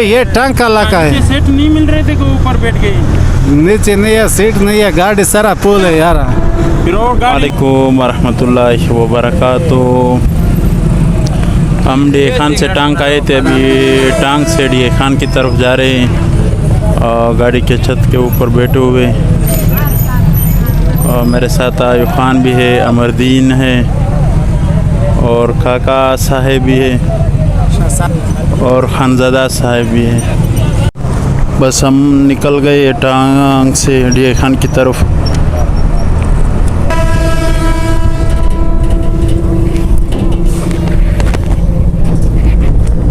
ये टंग का इलाका है। सीट नहीं मिल रहे थे कि ऊपर बैठ गई? नीचे नहीं है, सीट नहीं है, गाड़ी सारा पुल है यार। फिर वो गाड़ी वालेकुम वरहमतुल्लाहि वबरकातुह। हम डे खान से टांग आए थे, अभी टांग से डे खान की तरफ जा रहे हैं और गाड़ी के छत के ऊपर बैठे हुए। और मेरे साथ आयुब खान भी है, अमरदीन है और काका साहेब भी है और खानज़ादा साहब भी है। बस हम निकल गए टांग से डे खान की तरफ।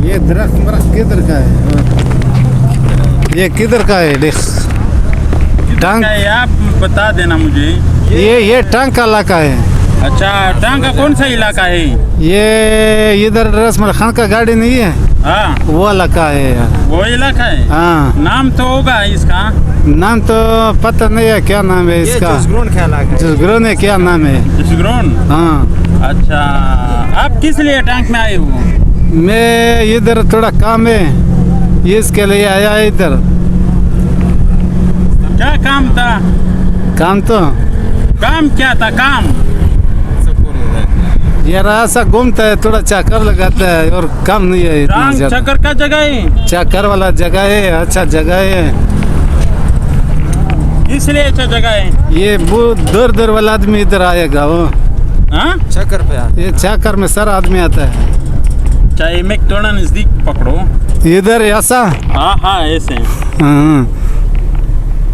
ये दरख्त मरख्त किधर का है? ये किधर का है? देख टांग, आप बता देना मुझे। ये टांग का इलाका है। अच्छा, टांग का कौन सा इलाका है? ये इधर रसमल खान का गाड़ी नहीं है, हाँ वो इलाका है यार। वो इलाका है। हाँ, नाम तो होगा इसका। नाम तो पता नहीं है क्या नाम है इसका। जसग्रोन है, क्या नाम है? जसग्रोन। हाँ। अच्छा, आप किस लिए टांग में आए हो? मैं इधर थोड़ा काम है, इसके लिए आया इधर। क्या काम था? काम क्या था? काम यार ऐसा घूमता है, थोड़ा चक्कर लगाता है और काम नहीं है इतना टांग ज्यादा। चक्कर का जगह है? चक्कर वाला जगह है, अच्छा जगह है। इसलिए अच्छा जगह है। ये बहुत दूर दूर वाला आदमी इधर आएगा। वो हाँ, चक्कर पे आता ये चक्कर में सारा आदमी आता है। चाहे मैं थोड़ा नजदीक पकड़ो। इधर ऐसा। हाँ ऐसे। हाँ।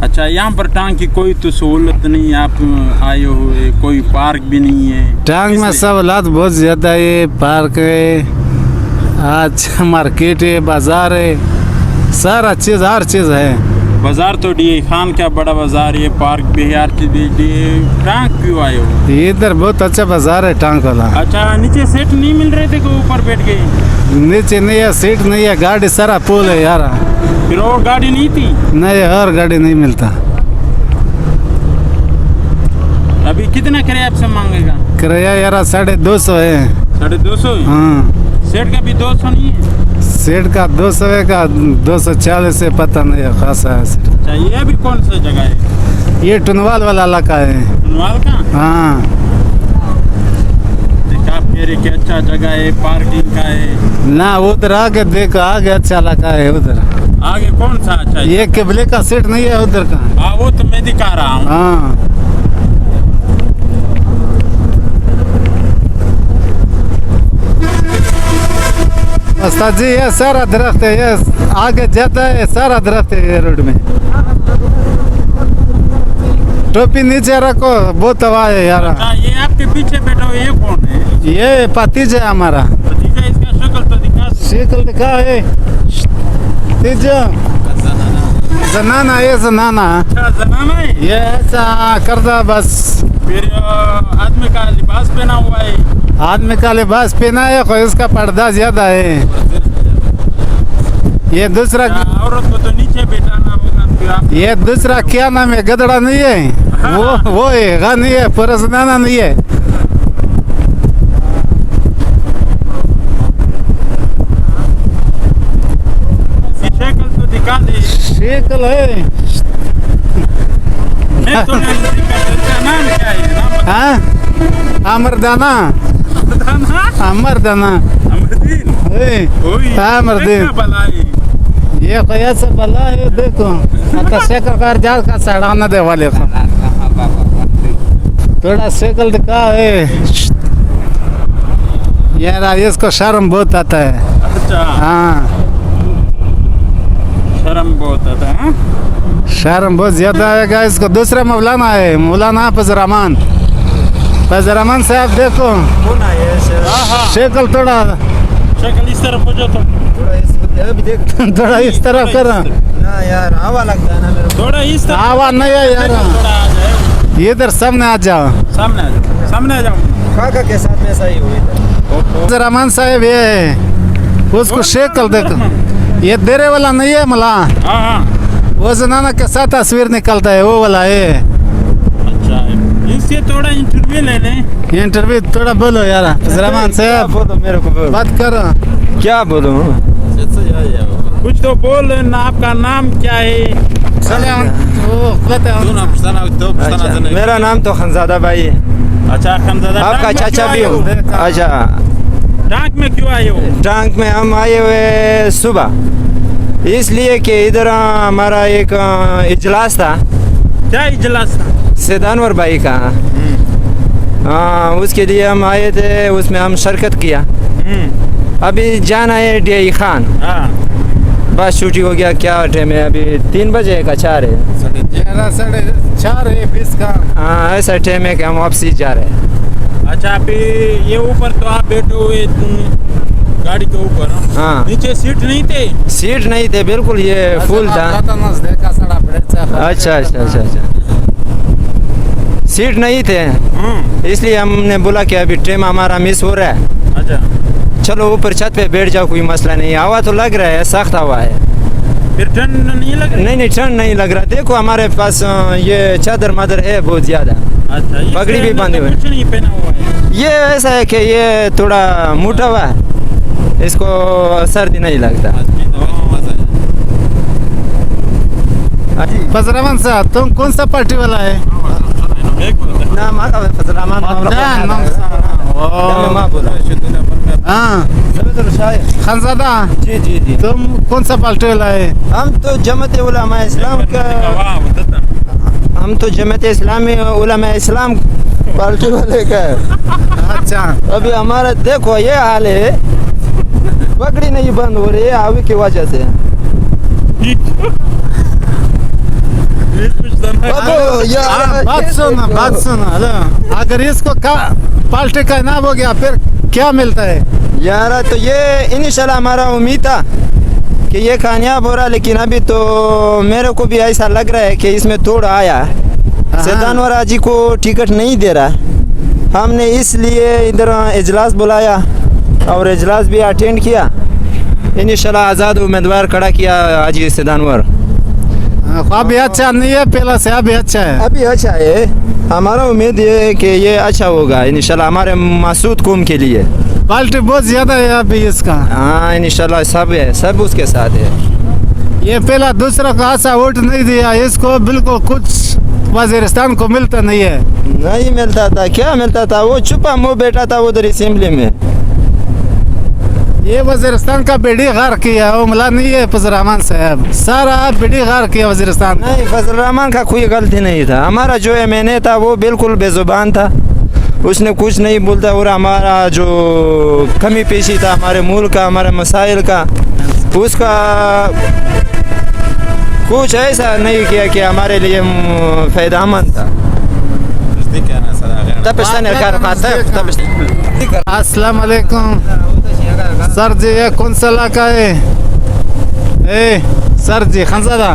अच्छा, यहाँ पर टांग की कोई तो सहूलत नहीं, आप आए हो, कोई पार्क भी नहीं है? टांग में सहूलत बहुत ज्यादा है, पार्क है, अच्छा मार्केट है, बाजार है, सारा चीज, हर चीज है। बाजार तो डीए खान का बड़ा बाजार है, पार्क भी है, हर चीज। टांग क्यों आए हो? इधर बहुत अच्छा बाजार है टांग वाला। अच्छा, नीचे सीट नहीं मिल रहे थे कि ऊपर बैठ गई? नीचे नहीं है, सीट नहीं है, गाड़ी सारा पुल है यार। फिर वो गाड़ी नहीं थी? नहीं, हर गाड़ी नहीं मिलता। अभी कितना किराया आपसे मांगेगा? किराया यार 250 है। 250? हाँ। सेट का भी 200 नहीं है? सीट का 200 है, का 240 है, पता नहीं है, खासा है सीट। अच्छा, ये भी कौन सा जगह है? ये टुनवाल वाला इलाका है। टुनवाल का? हाँ। देखा फिर कि अच्छा जगह है, पार्किंग का है ना, उधर आगे देखो, आगे अच्छा इलाका है उधर। आगे कौन सा अच्छा है? ये केबले का सीट नहीं है उधर का। हाँ, वो तो मैं दिखा रहा हूँ। हाँ। उस्ताद जी, ये सारा दरख्त है, ये आगे जाता है, सारा दरख्त है ये रोड में। टोपी नीचे रखो, बहुत हवा है यार। अच्छा, ये आपके पीछे बैठा हुआ ये कौन है? ये भतीजा है हमारा। भतीजा, इसका शक्ल तो दिखा। शक्ल दिखा है तीजा। जनाना, ये जनाना। अच्छा, जनाना है ये ऐसा करता बस। फिर आदमी का लिबास पहना हुआ है। आदमी का लिबास पहना है, कोई उसका पर्दा ज्यादा है। ये दूसरा, औरत को तो नीचे बैठाना होगा। फिर आप ये दूसरा क्या नाम है? गदड़ा नहीं है, वो है, गा नहीं है, पूरा जनाना नहीं है। शक्ल तो दिखा दे। शक्ल है। मैं तो नहीं दिखा। इसका नाम क्या है? नाम हाँ, अमरदाना। बताना। अमरदाना। अमरदीन। अमरदीन। क्या भला है? ये कोई ऐसा भला है, देखो आता शक्ल कर जा का सड़ाना दे वाले को, थोड़ा शक्ल दिखा है यार, इसको शर्म बहुत आता है। अच्छा, हाँ, शर्म बहुत आता है। हाँ? शर्म बहुत ज्यादा आएगा इसको। दूसरा मौलाना है, मौलाना फजल रहमान साहब, देखो कौन है? शक्ल थोड़ा शक्ल इस तरफ हो जाओ तो थोड़ा इस तरफ कर। ना यार, हवा लगता है ना मेरे थोड़ा इस तरफ। आवाज नहीं है यार, थोड़ा आ जाए, इधर सामने आ जाओ। सामने आ जाओ, सामने आ जाओ। काका के साथ में ऐसा ही हुई था। रहमान साहब ये है, उसको शक्ल देखो, ये देरे वाला नहीं है मला, हाँ हाँ, वो जनाना के साथ तस्वीर निकलता है, वो वाला है। अच्छा है। इससे थोड़ा इंटरव्यू ले लें। इंटरव्यू थोड़ा बोलो यार रहमान साहब, बोलो मेरे को, बात करो। क्या बोलूं? कुछ तो बोल ना, आपका नाम क्या है? अच्छा, मेरा नाम तो खनजादा भाई है। अच्छा खमजादा, आपका टांग में चाचा क्यों भी आए हो? हूँ। अच्छा, टांग में क्यों आए हो? टांग में हम आए हुए सुबह, इसलिए कि इधर हमारा एक इजलास था क्या इजलास था? सैदानवर भाई का। हाँ, उसके लिए हम आए थे, उसमें हम शिरकत किया। अभी जाना है DI खान, हाँ, बस छुट्टी हो गया। क्या टाइम है अभी? 3 बजे का 4 है। 4 है 20 का। हाँ, ऐसा टाइम है कि हम वापसी जा रहे हैं। अच्छा अभी ये ऊपर तो आप बैठे हुए गाड़ी के ऊपर, हाँ, नीचे सीट नहीं थे? सीट नहीं थे, बिल्कुल ये फुल था। अच्छा अच्छा अच्छा अच्छा, सीट नहीं थे, इसलिए हमने बोला कि अभी टाइम हमारा मिस हो रहा है, अच्छा, चलो ऊपर छत पे बैठ जाओ, कोई मसला नहीं। हवा तो लग रहा है, सख्त हवा है। फिर ठंड नहीं लग रही? नहीं ठंड नहीं लग रहा। देखो हमारे पास ये चादर मदर है बहुत ज़्यादा। अच्छा, ये पगड़ी भी शहर में बांधे तो हुए। कुछ नहीं पहना हुआ है। ये ऐसा है कि ये थोड़ा मोटा हुआ है, इसको सर्दी नहीं लगता। फजरामन साहब, तुम कौन सा पार्टी वाला है? नाम हाँ, खनजादा, जी जी जी, तुम कौन सा पार्टी वाला है? हम तो जमात उलमा इस्लाम का, हम तो जमात इस्लामी उलमा इस्लाम पार्टी वाले का है। अच्छा, अभी हमारा देखो ये हाल है, पगड़ी नहीं बंद हो रही है हवा की वजह से। बात सुनो, हेलो, अगर इसको पार्टी का नाम हो गया फिर क्या मिलता है? यार तो ये इंशाल्लाह हमारा उम्मीद था कि ये कामयाब हो रहा, लेकिन अभी तो मेरे को भी ऐसा लग रहा है कि इसमें थोड़ा आया। सैदानवर जी को टिकट नहीं दे रहा, हमने इसलिए इधर इजलास बुलाया और इजलास भी अटेंड किया। इंशाल्लाह आज़ाद उम्मीदवार खड़ा किया हाजी सैदानवर। अभी अच्छा नहीं है, पहला से अभी अच्छा है। अभी अच्छा है, हमारा उम्मीद ये है कि ये अच्छा होगा इंशाल्लाह हमारे मासूद कौम के लिए। पार्टी बहुत ज्यादा है अभी इसका। हाँ इंशाल्लाह सब है, सब उसके साथ है। ये पहला दूसरा को ऐसा वोट नहीं दिया, इसको बिल्कुल कुछ वजीरिस्तान को मिलता नहीं है। नहीं मिलता था, क्या मिलता था? वो छुपा मुँह बैठा था उधर असेंबली में। ये वजीरिस्तान का बेड़ी गार किया, वो मिला नहीं है फजल साहब, सारा बेड़ी गार किया वजीरिस्तान का। नहीं, फजल रहमान का कोई गलती नहीं था। हमारा जो MNA था वो बिल्कुल बेजुबान था, उसने कुछ नहीं बोलता। और हमारा जो कमी पेशी था हमारे मुल्क का, हमारे मसाइल का, उसका कुछ ऐसा नहीं किया कि हमारे लिए फ़ायदेमंद था। अस्सलाम वालेकुम सर जी, ये कौन सा इलाका है? ए सर जी, खनजादा,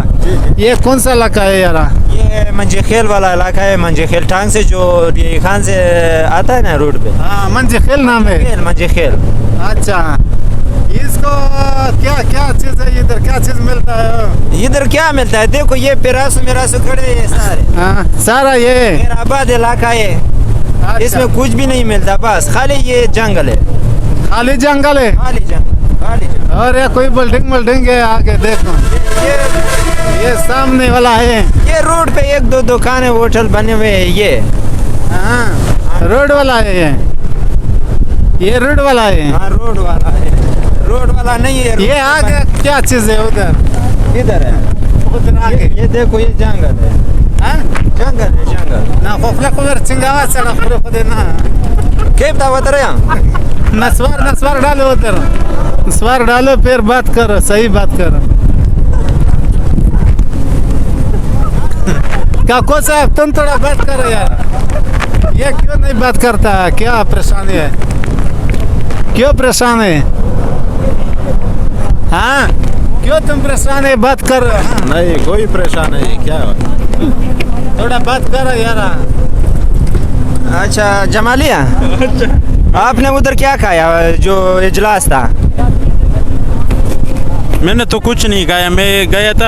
ये कौन सा इलाका है यार? ये मंजीखेल वाला इलाका है। मंजीखेल टांग से जो DI खान से आता है ना रोड पे। हाँ, मंजीखेल नाम है। मंजीखेल। अच्छा, इसको क्या क्या चीज़ है इधर, क्या चीज़ मिलता है इधर? क्या मिलता है? देखो ये पिरासु मिरासु खड़े हैं सारे। हाँ, सारा ये मेरा आबाद इलाका है। अच्छा, इसमें कुछ भी नहीं मिलता, बस खाली ये जंगल है, खाली जंगल है। खाली जंगल, खाली जंगल। और ये कोई बिल्डिंग है आगे देखो, ये सामने वाला है। ये रोड पे 1-2 दुकान है, होटल बने हुए हैं। ये हाँ, रोड वाला है ये रोड वाला है। हाँ रोड वाला है, रोड वाला नहीं है। ये आगे क्या चीज़ है उधर? इधर है, उधर आगे ये देखो ये जंगल है। हाँ, जंगल है, जंगल। ना खोखला कुदर चिंगावा चढ़ा पूरे खुदे ना केप था बता रहे नस्वार डालो उधर, नस्वार डालो फिर बात करो, सही बात करो। काको साहब, तुम थोड़ा बात करो यार, ये क्यों नहीं बात करता? क्या परेशानी है? क्यों परेशान है? हाँ, क्यों तुम परेशान है? बात करो। हाँ, नहीं कोई परेशान नहीं, क्या थोड़ा बात करो यार। अच्छा जमालिया, आपने उधर क्या खाया जो इजलास था? मैंने तो कुछ नहीं खाया, मैं गया था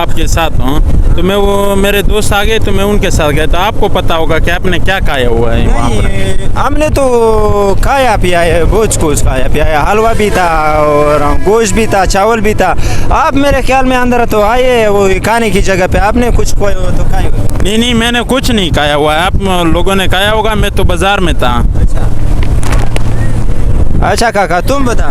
आपके साथ हूँ, तो मैं वो मेरे दोस्त आ गए तो मैं उनके साथ गया, तो आपको पता होगा कि आपने क्या खाया हुआ है वहाँ पर। नहीं, हमने तो खाया पिया है, बहुत कुछ खाया पिया है, हलवा भी था और गोश्त भी था, चावल भी था। आप मेरे ख्याल में अंदर तो आए वो खाने की जगह पे, आपने कुछ खोए हो तो खाए हो? नहीं, मैंने कुछ नहीं खाया हुआ है, आप लोगों ने खाया होगा, मैं तो बाजार में था। अच्छा काका, तुम बता।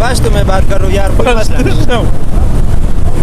बस तो मैं बात कर रहा हूँ यार, कोई मसला नहीं।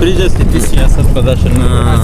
ब्रिज स्थिति सियासत प्रदर्शन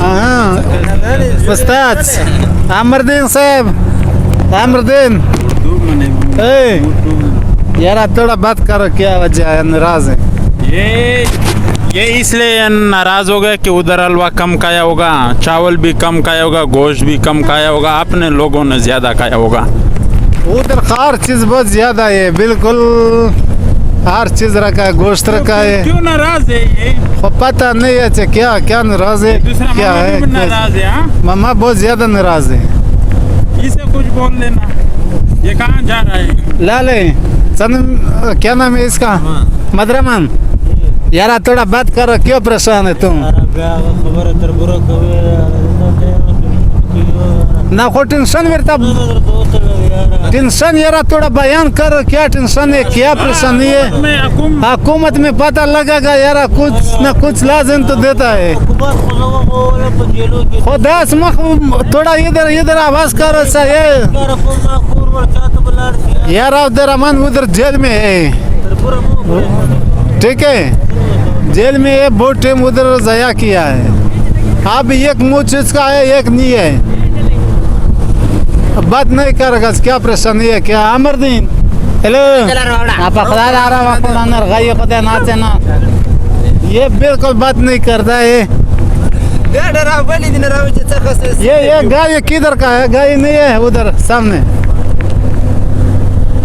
हाँ उस्ताद अमरदीन साहब, अमरदीन ए यार थोड़ा बात करो, क्या वजह है, नाराज है? ये इसलिए नाराज हो गए कि उधर हलवा कम खाया होगा, चावल भी कम खाया होगा, गोश्त भी कम खाया होगा, अपने लोगों ने ज्यादा खाया होगा। उधर हर चीज बहुत ज्यादा है, बिल्कुल हर चीज रखा है, गोश्त रखा है। क्यों नाराज है ये? पता नहीं है अच्छा क्या नाराज है, दूसरा क्या मामा है भी नाराज है। हाँ? मामा बहुत ज्यादा नाराज है। इसे कुछ बोल लेना, ये कहाँ जा रहा है? लाले सन क्या नाम है इसका, मदरमन यार थोड़ा बात करो, क्यों परेशान है तुम? ना को टेंशन मेरे टेंशन यार थोड़ा बयान करो, क्या टेंशन है, क्या परेशानी है? हुकूमत में पता लगेगा यार, कुछ ना कुछ लाजिम तो देता है। खुदा थोड़ा इधर आवाज करो सही यार, उधर अमन उधर जेल में है, ठीक है, जेल में ये बहुत टाइम उधर जया किया है। अब एक मुँह चीज का है, एक नहीं है, बात नहीं करेगा, क्या परेशानी है? क्या अमरदीन हेलो आप आ रहा नाचे ना, ये बिल्कुल बात नहीं करता है। ये गाय किधर का है? गाय नहीं है उधर सामने,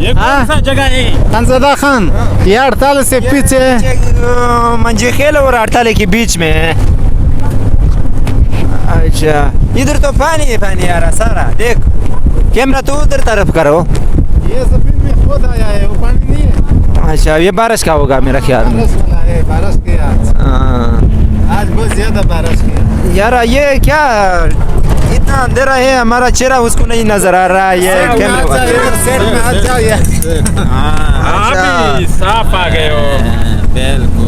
ये कौन सा जगह है? खनजदा खान, ये 48 से पीछे मंजीखेल और 48 के बीच में है। अच्छा इधर तो पानी है, पानी आ रहा सारा, देख कैमरा तो उधर तरफ करो। ये जमीन में खोद आया है, वो पानी नहीं है। अच्छा ये बारिश का होगा मेरा ख्याल में। बारिश वाला है, बारिश की आज बहुत ज्यादा बारिश की। यार ये क्या इतना अंधेरा है, हमारा चेहरा उसको नहीं नजर आ रहा है, ये कैमरे आप भी साफ आ गए हो।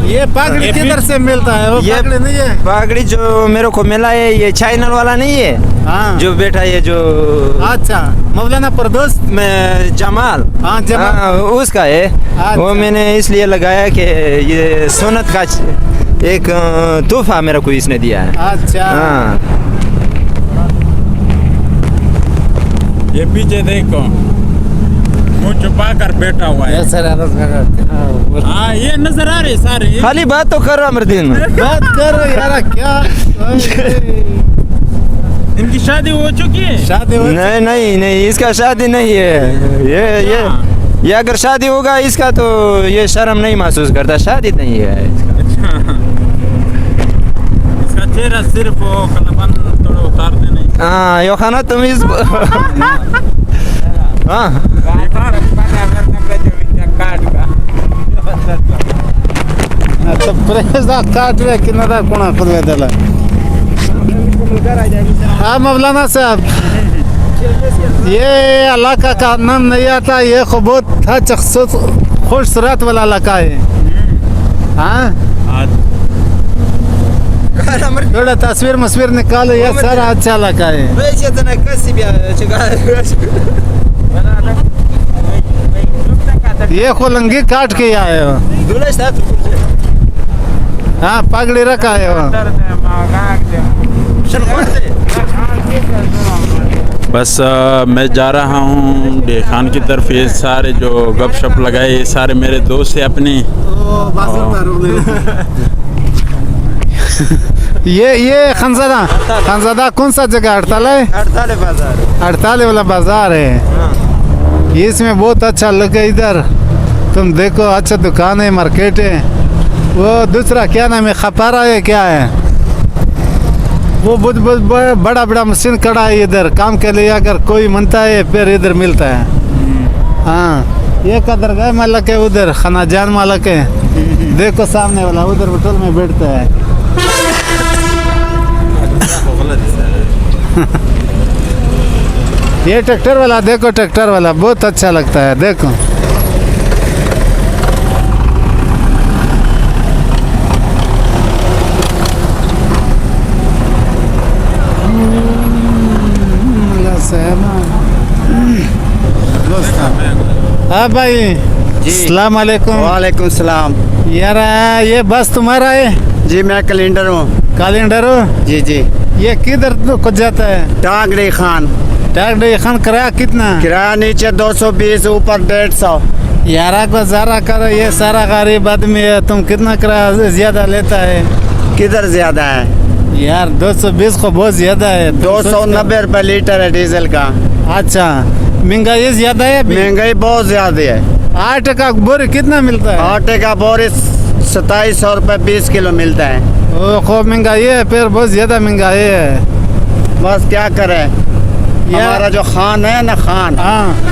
ये पगड़ी किधर से मिलता है? वो ये पगड़ी नहीं है, पगड़ी जो मेरे को मिला है ये चैनल वाला नहीं है, हाँ जो बेटा ये जो अच्छा मौलाना परदोस मैं जमाल, हाँ जमाल, हाँ, उसका है। अच्छा। वो मैंने इसलिए लगाया कि ये सुन्नत का एक तोहफा मेरे को इसने दिया है। अच्छा हाँ ये पीछे देखो, मुँह छुपा कर बैठा हुआ है। हाँ ये नजर आ रहे सारे। खाली बात तो करो अमरदीन। बात करो यार, क्या इनकी शादी हो चुकी है? शादी हो नहीं नहीं नहीं, इसका शादी नहीं है। ये अगर शादी होगा इसका तो ये शर्म नहीं महसूस करता, शादी नहीं है इसका। इसका चेहरा सिर्फ वो कलापन थोड़ा उतार देना। हाँ यो खाना तुम इस हाँ तो प्रेसा काट रहे कि ना कोना खुद वेदला। हाँ मौलाना साहब, ये इलाका का नाम नहीं आता, ये बहुत अच्छा खूबसूरत वाला इलाका है। हाँ थोड़ा तस्वीर निकालो, ये सारा अच्छा इलाका है। ये खोलंगी काट के आए हो। हाँ पगड़ी रखा है वो। बस मैं जा रहा हूँ डे खान की तरफ। ये सारे जो गपशप लगाए ये सारे मेरे दोस्त हैं अपने। ये खानजादा कौन सा जगह हड़ताल है? हड़ताल बाजार। हड़ताल वाला बाजार है। ये इसमें बहुत अच्छा लगे इधर। तुम देखो अच्छा दुकान है, मार्केट है। वो दूसरा क्या नाम है, खपारा है क्या है, वो बहुत बड़ा बड़ा मशीन खड़ा है इधर काम के लिए। अगर कोई मनता है फिर इधर मिलता है। हाँ ये कदर गए मालक है उधर, खाना जान मालक है। देखो सामने वाला उधर होटल में बैठता है। ये ट्रैक्टर वाला देखो, ट्रैक्टर वाला बहुत अच्छा लगता है। देखो हाँ भाई, अस्सलाम वालेकुम। वालेकुम सलाम। यार ये बस तुम्हारा है? जी मैं कैलेंडर हूँ। कैलेंडर हो? जी जी। ये किधर को जाता है? टांगड़ी खान। टांगड़ी खान किराया कितना? किराया नीचे 220, ऊपर 150। यारा को ज़रा करो, ये सारा गरीब आदमी है, तुम कितना किराया ज्यादा लेता है? किधर ज्यादा है यार 220 को बहुत ज्यादा है। 290 रुपये लीटर है डीजल का। अच्छा महंगाई ज्यादा है अभी? महंगाई बहुत ज्यादा है। आटे का बोरी कितना मिलता है? आटे का बोरी 2700 रुपये 20 किलो मिलता है। ओ खूब महंगाई है, फिर बहुत ज्यादा महंगाई है। बस क्या करें, हमारा जो खान है ना, खान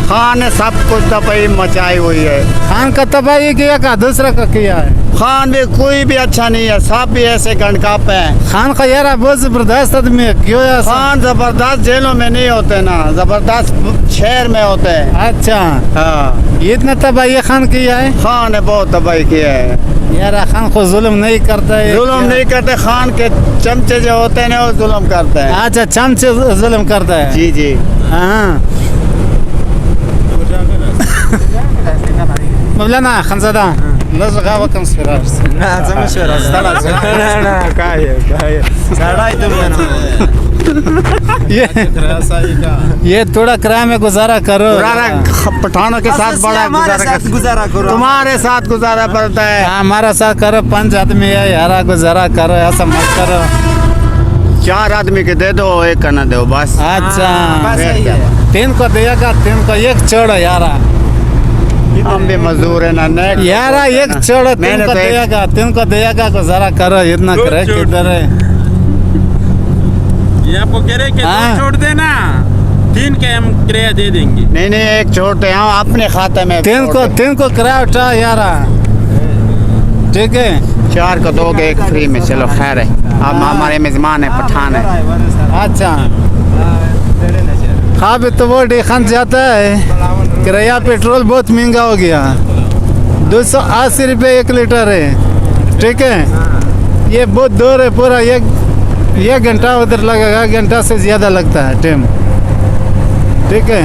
खान ने सब कुछ तबाही मचाई हुई है। खान का तबाही किया का दूसरा का किया है? खान भी कोई भी अच्छा नहीं है, सब भी ऐसे गणकाप है। खान का यार बहुत जबरदस्त आदमी है, क्यों ऐसा? खान जबरदस्त जेलों में नहीं होते ना, जबरदस्त शहर में होते हैं। अच्छा हाँ ये इतना तबाही खान किया है? खान ने बहुत तबाही किया है। यार खान को जुल्म नहीं करता है? जुल्म नहीं करते, खान के चमचे जो होते हैं ना वो जुल्म करते हैं। अच्छा चमचे जुल्म करता है? जी जी। हाँ मौलाना खानजादा लजगा वकम सरास ये थोड़ा किराए में गुजारा करो। पठानों के साथ बड़ा गुजारा करो। तुम्हारे साथ गुजारा पड़ता है। हमारा साथ करो, 5 आदमी है यारा, गुजारा करो, ऐसा मत करो। 4 आदमी के दे दो, एक का ना दो बस। अच्छा 3 को देगा, 3 को एक छोड़ो यारा। हम भी मजदूर है ना यारा, एक छोड़ो, 3 को देगा, 3 को देगा, गुजारा करो। इतना करे किधर है? ये आपको कह रहे कि 2 छोड़ देना, 3 के हम किराया दे देंगे। नहीं एक छोड़ते हैं हम अपने खाते में। 3 को किराया उठा यारा, ठीक है? 4 को दोगे, 1 फ्री में। चलो खैर है, अब हमारे मेजमान है, पठान है। अच्छा हाँ भी तो वो खान जाता है, किराया पेट्रोल बहुत महंगा हो गया, 280 रुपये 1 लीटर है, ठीक है? ये बहुत दूर है, पूरा एक घंटा उधर लगेगा, घंटा से ज़्यादा लगता है टाइम, ठीक है?